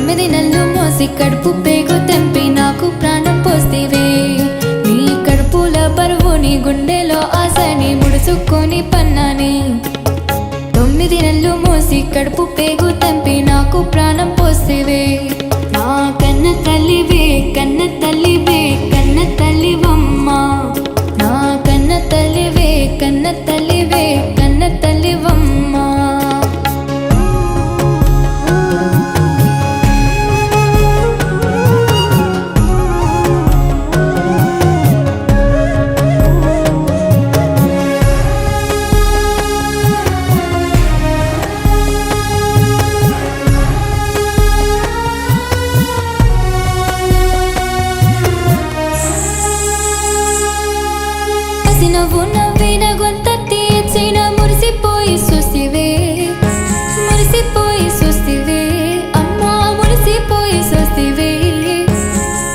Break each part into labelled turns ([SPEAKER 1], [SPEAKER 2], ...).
[SPEAKER 1] 9 నెలలు మోసి కడుపు పేగు తెంపి నాకు ప్రాణం పోస్తేవే నీ కడుపుల బరువుని గుండెలో ఆశని ముడుచుకొని పన్నాని 9 నెలలు మోసి కడుపు పేగు తెంపి నాకు ప్రాణం పోస్తేవే నా కన్న తల్లివే కన్న తల్లివే కన్న తల్లివమ్మ నా కన్న తల్లివే కన్న తల్లివే కన్న తల్లివమ్మ నవ్వు నవ్విన గొంత తీర్చిన మురిసిపోయి చూసివే అమ్మా మురిసిపోయి చూసివే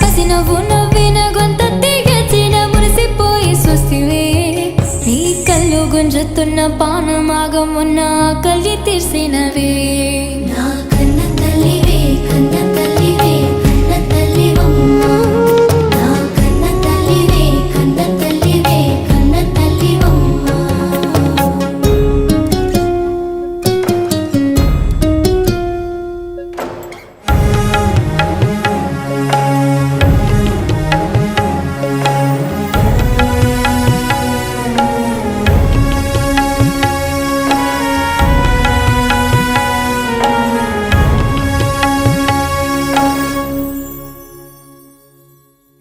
[SPEAKER 1] పసి నవ్వు నవ్విన గొంత తీర్చిన మురిసిపోయి చూసివే నీ కళ్ళు గుంజుతున్న పానమాగం ఉన్న కళ్ళి తీర్చినవే నా కన్న తల్లివే కన్న తల్లివే కన్న తల్లివమ్మ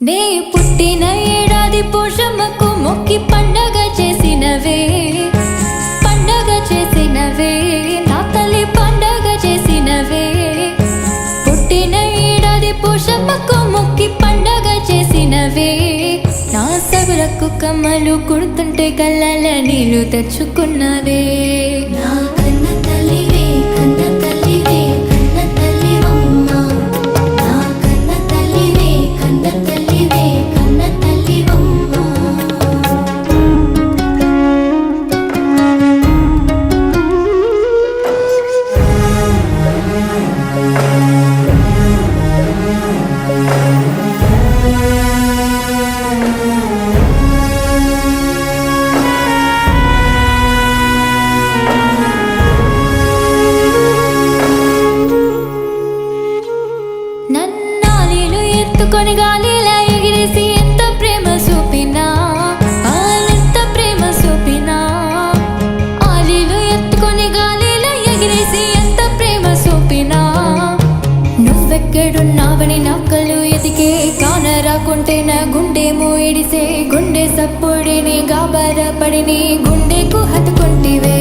[SPEAKER 1] నే పుట్టిన ఏడాది పోషమ్మకు మొక్కి పండగ చేసినవే నా తల్లి పండగ చేసినవే పుట్టిన ఏడాది పోషమ్మకు మొక్కి పండగ చేసినవే నా సగులకు కమ్మలు కుడుతుంటే కళ్ళల నీళ్లు తెచ్చుకున్నవే నా కన్న తల్లివే కన్న తల్లివే కన్న తల్లివమ్మ నా కన్న తల్లివే కన్న తల్లివే కన్న తల్లివమ్మ నన్నాలీలు ఎత్తుకొని గాలిలా ఎగిరేసి ఎంత ప్రేమ చూపినా ఎంత ప్రేమ చూపినా ఆలీలు ఎత్తుకొని గాలిలా ఎగిరేసి ఎంత ప్రేమ చూపినా నువ్వెక్కడున్నావని నా కళ్ళు ఎదిగే కాన రాకుంటే నా గుండెమో ఎడిసే గుండె సప్పుడిని గాబర పడిని గుండెకు హత్తుకుంటివే